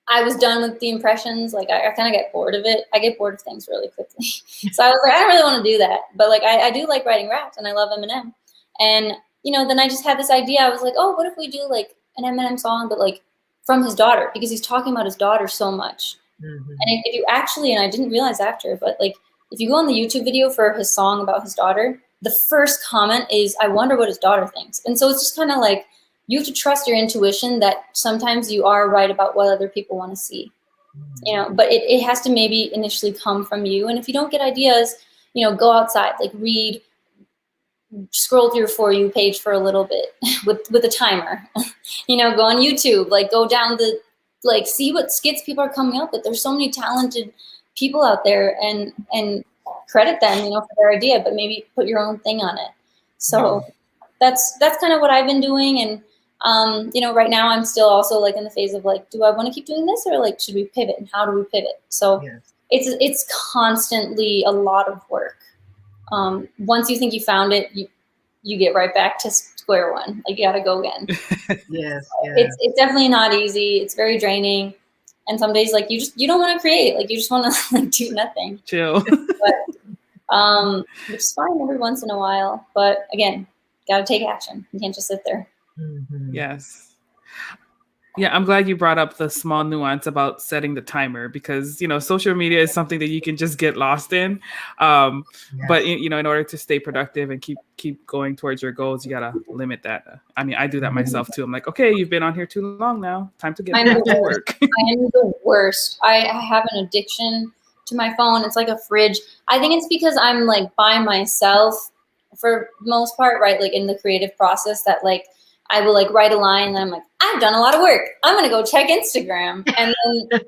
I was done with the impressions. Like I kind of get bored of it. I get bored of things really quickly. So I was like, I don't really want to do that. But like I do like writing raps and I love Eminem. And, then I just had this idea. I was like, oh, what if we do like an Eminem song, but like from his daughter, because he's talking about his daughter so much. And if you actually, and I didn't realize after, but like if you go on the YouTube video for his song about his daughter, the first comment is, I wonder what his daughter thinks. And so it's just kind of like, you have to trust your intuition that sometimes you are right about what other people want to see, but it has to maybe initially come from you. And if you don't get ideas, go outside, like read, scroll through your For You page for a little bit with a timer, go on YouTube, like go down like see what skits people are coming up with. There's so many talented people out there, and credit them, for their idea, but maybe put your own thing on it. So that's kind of what I've been doing. And right now I'm still also like in the phase of like, do I want to keep doing this, or like should we pivot, and how do we pivot? So it's constantly a lot of work. Once you think you found it, you get right back to square one. Like you got to go again. It's definitely not easy. It's very draining. And some days like you don't want to create, like you just want to like do nothing. Chill. But which is fine every once in a while. But again, got to take action. You can't just sit there. Yes. Yeah, I'm glad you brought up the small nuance about setting the timer, because, social media is something that you can just get lost in. But, in order to stay productive and keep going towards your goals, you got to limit that. I mean, I do that myself too. I'm like, okay, you've been on here too long now. Time to get back to work. I am the worst. I have an addiction to my phone. It's like a fridge. I think it's because I'm like by myself for the most part, right? Like in the creative process that like, I will like write a line and I'm like, I've done a lot of work. I'm gonna go check Instagram, and then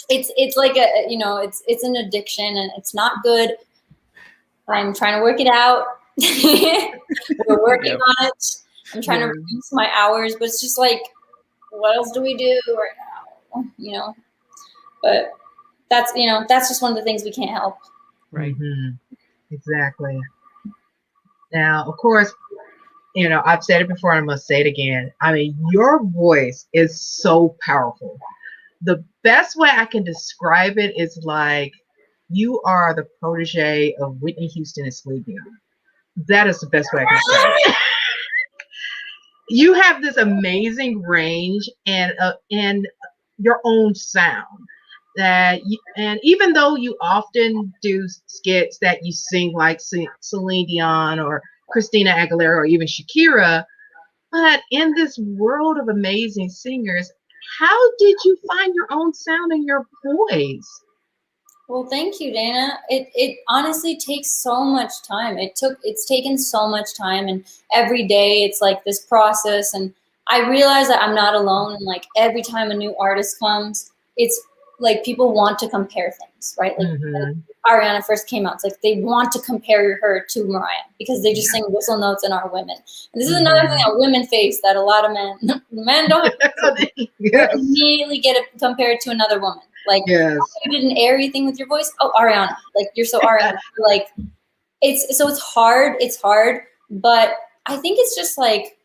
it's like it's an addiction and it's not good. I'm trying to work it out. We're working on it. I'm trying to reduce my hours, but it's just like, what else do we do right now? But that's just one of the things we can't help. Right. Exactly. Now, of course, I've said it before and I must say it again. I mean, your voice is so powerful. The best way I can describe it is like you are the protege of Whitney Houston and Celine Dion. That is the best way I can describe it. You have this amazing range and your own sound. And even though you often do skits that you sing like Celine Dion or Christina Aguilera or even Shakira, but in this world of amazing singers, how did you find your own sound and your voice? Well, thank you, Dana. It honestly takes so much time. It's taken so much time, and every day it's like this process. And I realize that I'm not alone. And like every time a new artist comes, it's like people want to compare things, right? Like when Ariana first came out, it's like they want to compare her to Mariah because they just sing whistle notes and are women. And this is another thing that women face that a lot of men don't have to Yes. immediately get it compared to another woman. Like, Yes. oh, you did an airy thing with your voice. Oh, Ariana, like you're so Ariana. Like it's hard, but I think it's just like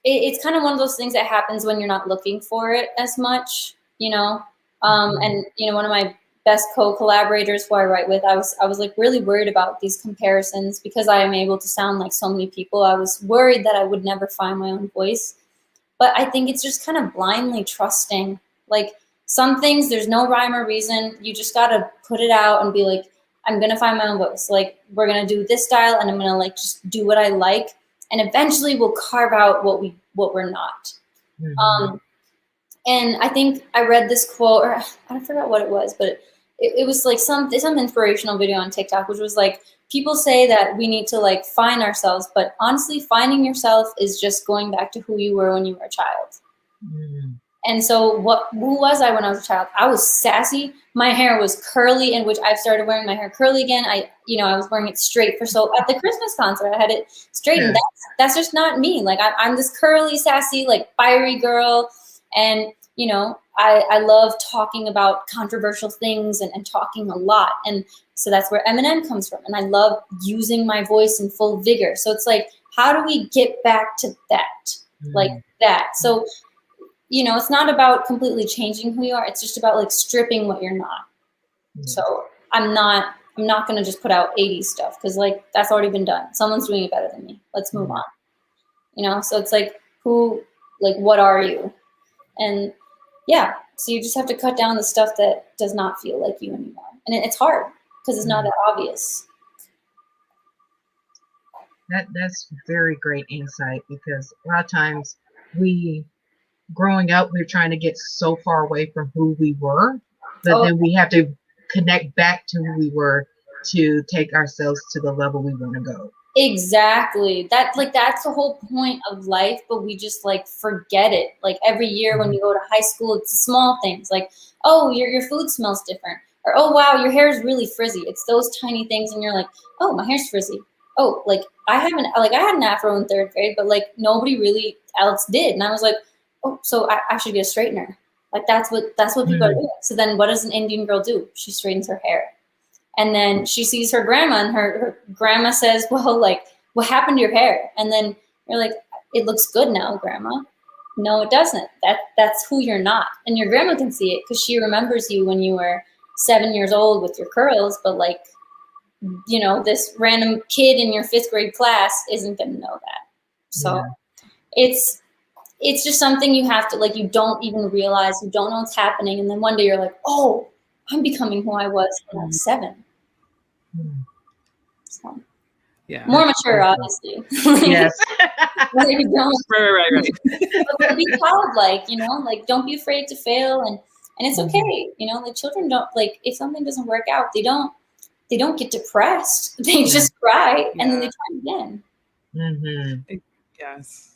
it's kind of one of those things that happens when you're not looking for it as much, you know. And you know, one of my best co-collaborators who I write with, I was like really worried about these comparisons because I am able to sound like so many people. I was worried that I would never find my own voice, but I think it's just kind of blindly trusting. Like some things, there's no rhyme or reason. You just gotta put it out and be like, I'm gonna find my own voice. Like we're gonna do this style, and I'm gonna like just do what I like, and eventually we'll carve out what we're not. And I think I read this quote, or I forgot what it was, but it was like some inspirational video on TikTok, which was like, people say that we need to like find ourselves, but honestly, finding yourself is just going back to who you were when you were a child. And so who was I when I was a child? I was sassy. My hair was curly, in which I've started wearing my hair curly again. I was wearing it straight at the Christmas concert. I had it straightened. That's just not me. Like I'm this curly, sassy, like fiery girl. And, you know, I love talking about controversial things and talking a lot. And so that's where Eminem comes from. And I love using my voice in full vigor. So it's like, how do we get back to that? Like that. So, you know, it's not about completely changing who you are. It's just about like stripping what you're not. So I'm not going to just put out 80s stuff because like that's already been done. Someone's doing it better than me. Let's move on. You know, so it's like, what are you? And yeah, so you just have to cut down the stuff that does not feel like you anymore. And it's hard because it's not that obvious. That's very great insight, because a lot of times growing up, we're trying to get so far away from who we were, but then we have to connect back to who we were to take ourselves to the level we want to go. Exactly. That's the whole point of life, but we just like forget it. Like every year when you go to high school, it's small things like, oh, your food smells different, or oh wow, your hair is really frizzy. It's those tiny things, and you're like, oh, my hair's frizzy. Oh, like I had an afro in 3rd grade, but like nobody really else did, and I was like, oh, so I should get a straightener. Like that's what people are doing. So then what does an Indian girl do? She straightens her hair. And then she sees her grandma, and her grandma says, well, like, what happened to your hair? And then you're like, it looks good now, Grandma. No, it doesn't. That's who you're not. And your grandma can see it because she remembers you when you were 7 years old with your curls, but like, you know, this random kid in your 5th grade class isn't going to know that. So it's just something you have to, like, you don't even realize, you don't know what's happening. And then one day you're like, oh, I'm becoming who I was when I was 7. So, yeah, more mature, obviously. Yes. Like, don't right. but be childlike, you know, like don't be afraid to fail, and it's okay, you know, like children don't, like, if something doesn't work out, they don't get depressed. They just cry and then they try again. Yes.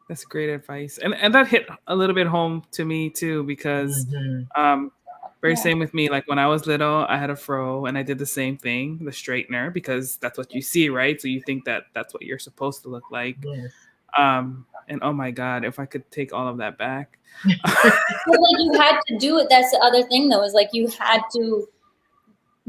That's great advice. And that hit a little bit home to me too, because very same with me. Like when I was little, I had a fro and I did the same thing, the straightener, because that's what you see, right? So you think that that's what you're supposed to look like. Yes. And oh my God, if I could take all of that back. Well, like you had to do it. That's the other thing though, is like you had to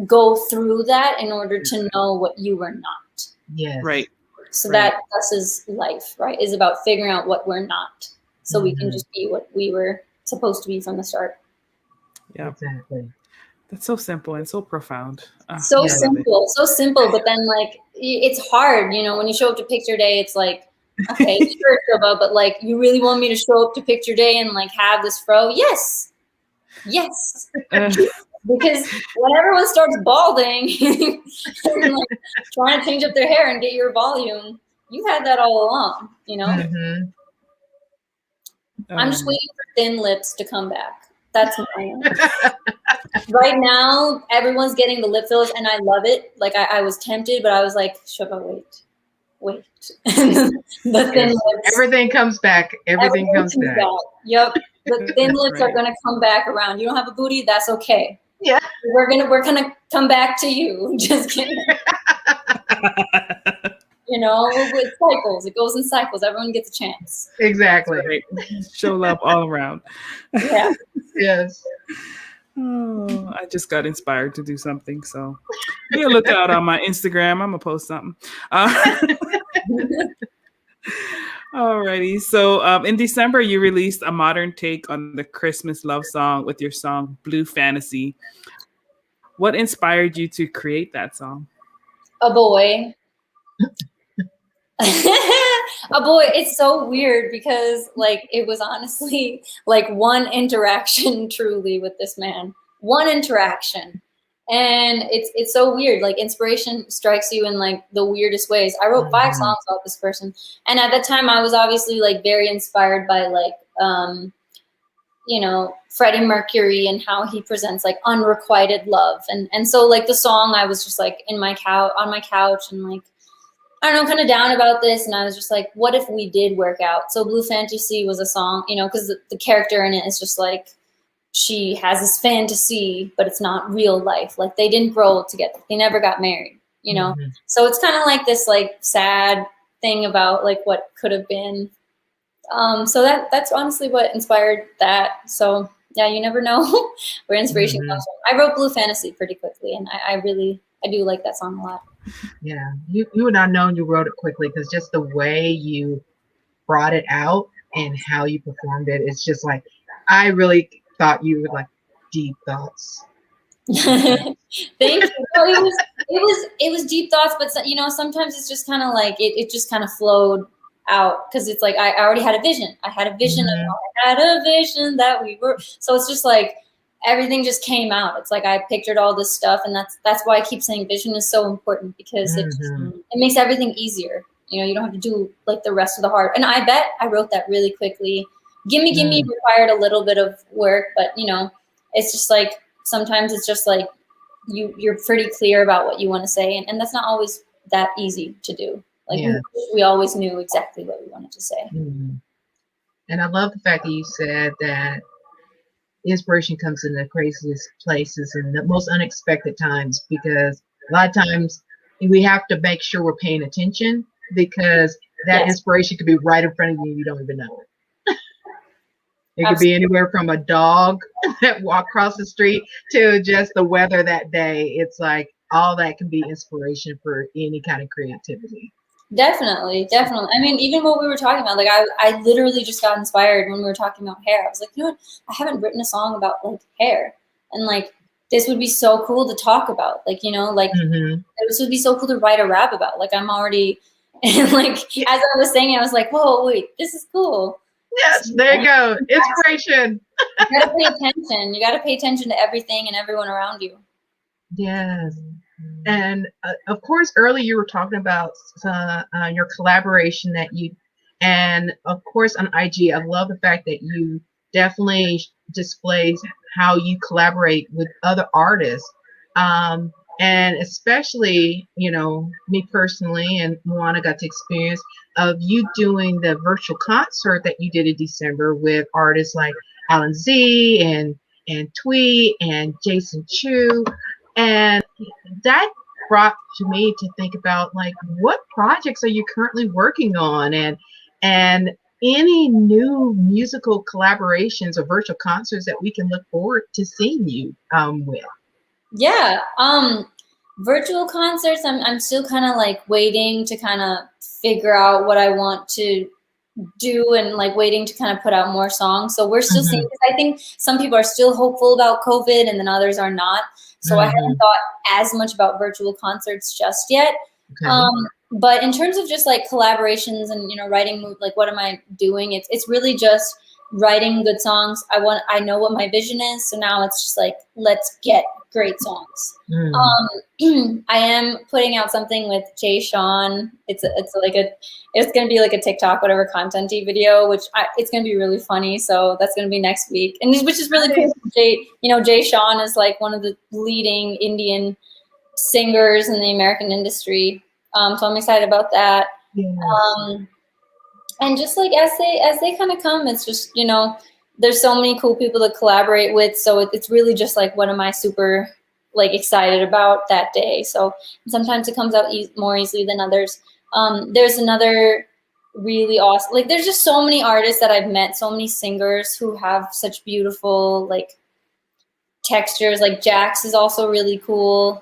go through that in order to know what you were not. Yes. Right. So that this is life, right? Is about figuring out what we're not, so we can just be what we were supposed to be from the start. Yeah, exactly. That's so simple and so profound. So simple, but then like it's hard, you know, when you show up to picture day, it's like, okay, sure, Shuba, but like you really want me to show up to picture day and like have this fro? Yes. Because when everyone starts balding and like trying to change up their hair and get your volume, you had that all along, you know? I'm just waiting for thin lips to come back. That's mine. Right now, everyone's getting the lip fillers, and I love it. Like I was tempted, but I was like, Shuba, wait. wait. The thin Yes. lips. Everything comes back. Everything comes back. Yep. The thin That's lips right. are gonna come back around. You don't have a booty, that's okay. Yeah. We're gonna come back to you. Just kidding. You know, with cycles. It goes in cycles. Everyone gets a chance. Exactly. Right. Show love all around. Yeah. Yes. Oh, I just got inspired to do something. So be a lookout on my Instagram. I'm going to post something. Alrighty. So in December, you released a modern take on the Christmas love song with your song Blue Fantasy. What inspired you to create that song? A boy. A boy. It's so weird because like it was honestly like one interaction truly with this man. One interaction. And it's so weird. Like inspiration strikes you in like the weirdest ways. I wrote 5 songs about this person. And at that time I was obviously like very inspired by like you know, Freddie Mercury and how he presents like unrequited love. And so like the song I was just like in my couch on my couch and like I don't know, kind of down about this. And I was just like, what if we did work out? So Blue Fantasy was a song, you know, because the character in it is just like, she has this fantasy, but it's not real life. Like they didn't grow old together. They never got married, you know? Mm-hmm. So it's kind of like this like sad thing about like what could have been. So that's honestly what inspired that. So yeah, you never know where inspiration comes from. I wrote Blue Fantasy pretty quickly and I do like that song a lot. Yeah, you would not know you wrote it quickly because just the way you brought it out and how you performed it, it's just like I really thought you were like deep thoughts. Thank you. No, it was deep thoughts, but you know sometimes it's just kind of like it just kind of flowed out because it's like I already had a vision. I had a vision that we were. So it's just like everything just came out. It's like I pictured all this stuff, and that's why I keep saying vision is so important because it makes everything easier. You know, you don't have to do like the rest of the hard. And I bet I wrote that really quickly. Gimme required a little bit of work, but you know, it's just like sometimes it's just like you're pretty clear about what you want to say, and that's not always that easy to do. Like we always knew exactly what we wanted to say. And I love the fact that you said that inspiration comes in the craziest places and the most unexpected times, because a lot of times we have to make sure we're paying attention because that inspiration could be right in front of you and you don't even know it. It could be anywhere from a dog that walked across the street to just the weather that day. It's like all that can be inspiration for any kind of creativity. Definitely. I mean, even what we were talking about, like I literally just got inspired when we were talking about hair. I was like, you know what? I haven't written a song about like hair, and like this would be so cool to talk about. Like, you know, like this would be so cool to write a rap about. Like I'm already, and like as I was saying, I was like, whoa, wait, this is cool. Yes, there you go. Inspiration. You gotta pay attention. You gotta pay attention to everything and everyone around you. Yes. And of course, earlier you were talking about your collaboration that you, and of course on IG, I love the fact that you definitely displays how you collaborate with other artists. And especially, you know, me personally and Moana got to experience of you doing the virtual concert that you did in December with artists like Alan Z and Twee and Jason Chu. And that brought to me to think about like what projects are you currently working on and any new musical collaborations or virtual concerts that we can look forward to seeing you with. Yeah. Virtual concerts, I'm still kind of like waiting to kind of figure out what I want to do and like waiting to kind of put out more songs. So we're still seeing, because I think some people are still hopeful about COVID and then others are not. So I haven't thought as much about virtual concerts just yet. Okay. But in terms of just like collaborations and, you know, writing, like what am I doing? It's really just writing good songs. I know what my vision is. So now it's just like, let's get great songs. I am putting out something with Jay Sean. It's going to be like a TikTok, whatever content-y video, which it's going to be really funny. So that's going to be next week. And which is really cool. Jay Sean is like one of the leading Indian singers in the American industry. So I'm excited about that. Yes. And just like as they kind of come, it's just, you know, there's so many cool people to collaborate with. So it's really just like, what am I super like excited about that day? So sometimes it comes out more easily than others. There's another really awesome, like there's just so many artists that I've met, so many singers who have such beautiful like textures. Like Jax is also really cool.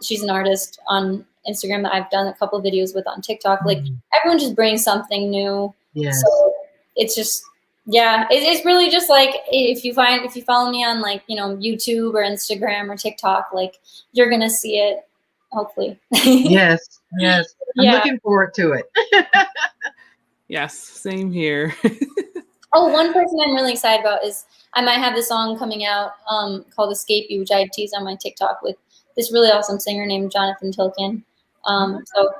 She's an artist on Instagram that I've done a couple of videos with on TikTok. Like everyone just brings something new. Yes. So it's just, yeah, it's really just like, if you follow me on like, you know, YouTube or Instagram or TikTok, like you're going to see it, hopefully. Yes. Yes. I'm Yeah. looking forward to it. Yes, same here. Oh, one person I'm really excited about is I might have this song coming out called Escape You, which I teased on my TikTok with this really awesome singer named Jonathan Tilkin. So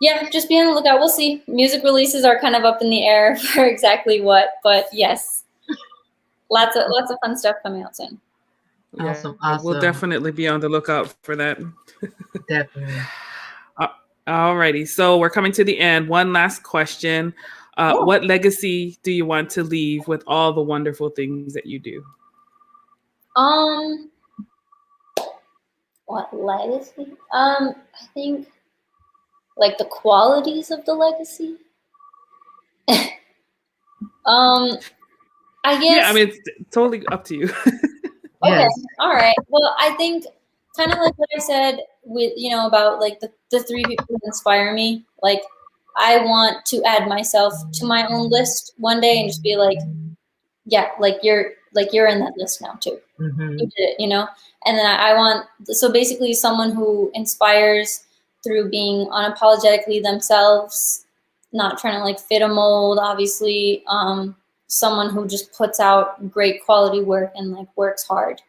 yeah, just be on the lookout. We'll see. Music releases are kind of up in the air for exactly what, but yes, lots of fun stuff coming out soon. Awesome. Yeah, we'll definitely be on the lookout for that. Definitely. Alrighty, so we're coming to the end. One last question. What legacy do you want to leave with all the wonderful things that you do? What legacy? I think like the qualities of the legacy. I guess. Yeah, I mean, it's totally up to you. Okay, all right. Well, I think kind of like what I said with, you know, about like the three people who inspire me. Like, I want to add myself to my own list one day and just be like, yeah, like you're in that list now too. You did it, you know? And then I want, so basically someone who inspires through being unapologetically themselves, not trying to like fit a mold, obviously. Someone who just puts out great quality work and like works hard,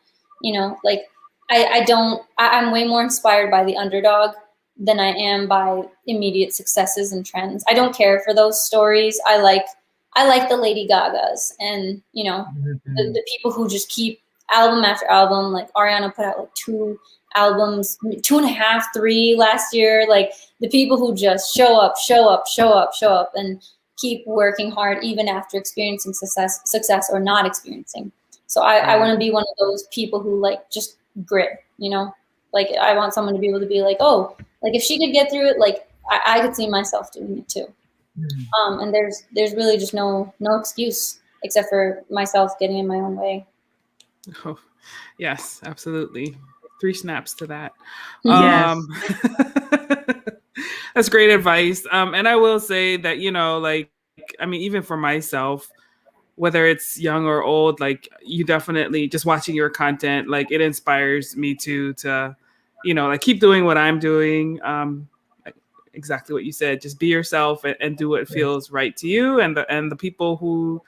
you know, like I'm way more inspired by the underdog than I am by immediate successes and trends. I don't care for those stories. I like the Lady Gagas and, you know, the people who just keep album after album. Like Ariana put out like 2 albums, 2.5, 3 last year. Like the people who just show up and keep working hard even after experiencing success or not experiencing. So I want to be one of those people who like just grit, you know, like I want someone to be able to be like, oh, like if she could get through it, like I could see myself doing it too. And there's really just no excuse except for myself getting in my own way. Oh, yes, absolutely. 3 snaps to that. Yes. That's great advice. And I will say that, you know, like, I mean, even for myself, whether it's young or old, like you definitely just watching your content, like it inspires me to, you know, like keep doing what I'm doing. Exactly what you said, just be yourself and do what feels right to you. And the people who,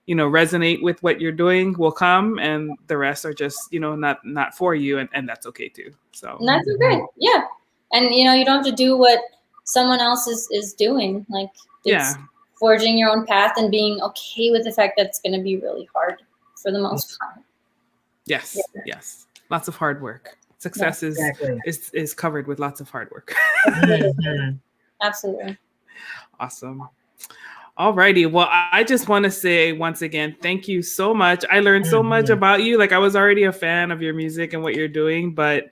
you know, resonate with what you're doing will come, and the rest are just, you know, not for you. And that's okay too. So and that's okay. Yeah. And, you know, you don't have to do what someone else is doing. Like, it's forging your own path and being okay with the fact that it's going to be really hard for the most part. Yes. Yes. Lots of hard work. Success is covered with lots of hard work. Absolutely. Awesome. Alrighty. Well, I just want to say once again, thank you so much. I learned so much about you. Like I was already a fan of your music and what you're doing, but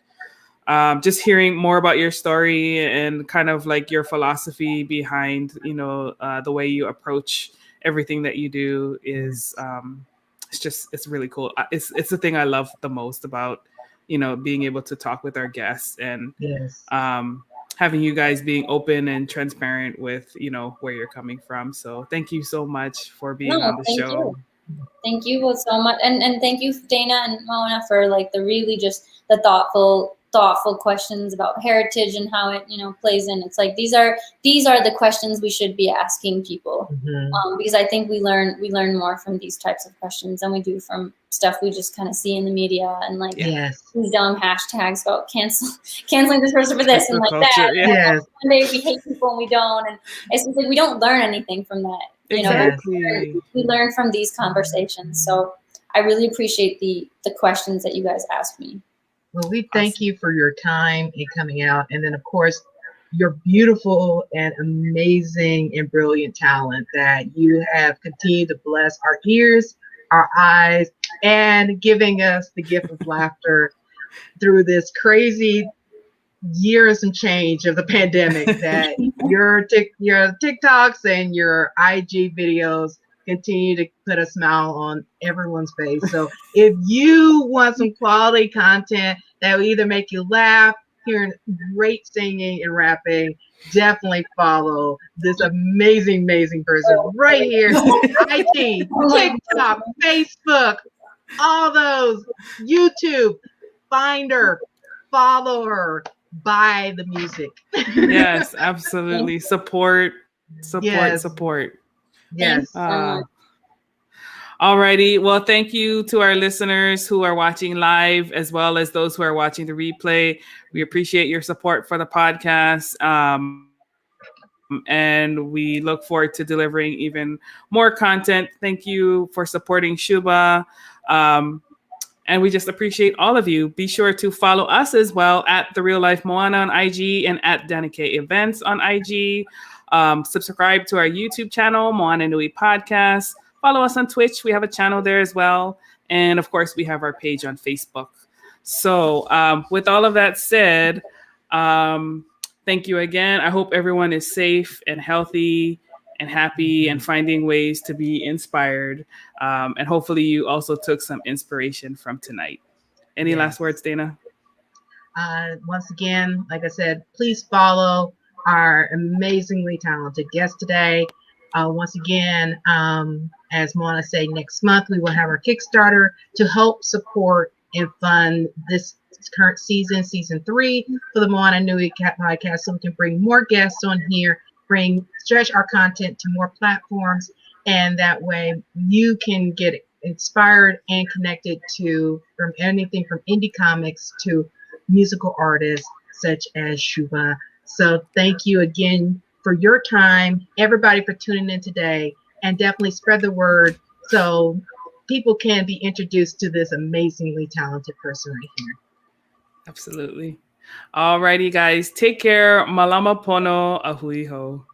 just hearing more about your story and kind of like your philosophy behind, you know, the way you approach everything that you do is it's really cool. It's the thing I love the most about, you know, being able to talk with our guests and having you guys being open and transparent with, you know, where you're coming from. So thank you so much for being on the show. Thank you both so much. And thank you, Dana and Mona, for like the really just the thoughtful questions about heritage and how it, you know, plays in. It's like these are the questions we should be asking people, because I think we learn more from these types of questions than we do from stuff we just kind of see in the media and like these dumb hashtags about canceling this person for this and like that. And one day we hate people and we don't, and it's just like we don't learn anything from that. You know, we learn from these conversations. So I really appreciate the questions that you guys asked me. Well, we thank you for your time and coming out. And then, of course, your beautiful and amazing and brilliant talent that you have continued to bless our ears, our eyes, and giving us the gift of laughter through this crazy years and change of the pandemic, that your TikToks and your IG videos continue to put a smile on everyone's face. So if you want some quality content that will either make you laugh, hearing great singing and rapping, definitely follow this amazing person right here. IG, TikTok, Facebook, all those, YouTube. Find her, follow her, buy the music. Yes, absolutely. Support. Yes. Thanks so much. Alrighty. Well, thank you to our listeners who are watching live, as well as those who are watching the replay. We appreciate your support for the podcast. And we look forward to delivering even more content. Thank you for supporting Shuba. And we just appreciate all of you. Be sure to follow us as well at The Real Life Moana on IG and at Danike Events on IG. Subscribe to our YouTube channel, Moana Nui Podcast. Follow us on Twitch. We have a channel there as well. And of course, we have our page on Facebook. So with all of that said, thank you again. I hope everyone is safe and healthy and happy and finding ways to be inspired. And hopefully you also took some inspiration from tonight. Any last words, Dana? Once again, like I said, please follow our amazingly talented guest today. Once again, as Moana said, next month we will have our Kickstarter to help support and fund this current season 3 for the Moana Nui podcast, so we can bring more guests on here, stretch our content to more platforms, and that way you can get inspired and connected to from anything from indie comics to musical artists such as Shuba. So thank you again for your time, everybody, for tuning in today, and definitely spread the word so people can be introduced to this amazingly talented person right here. Absolutely. All righty, guys. Take care. Malama pono. Ahui ho.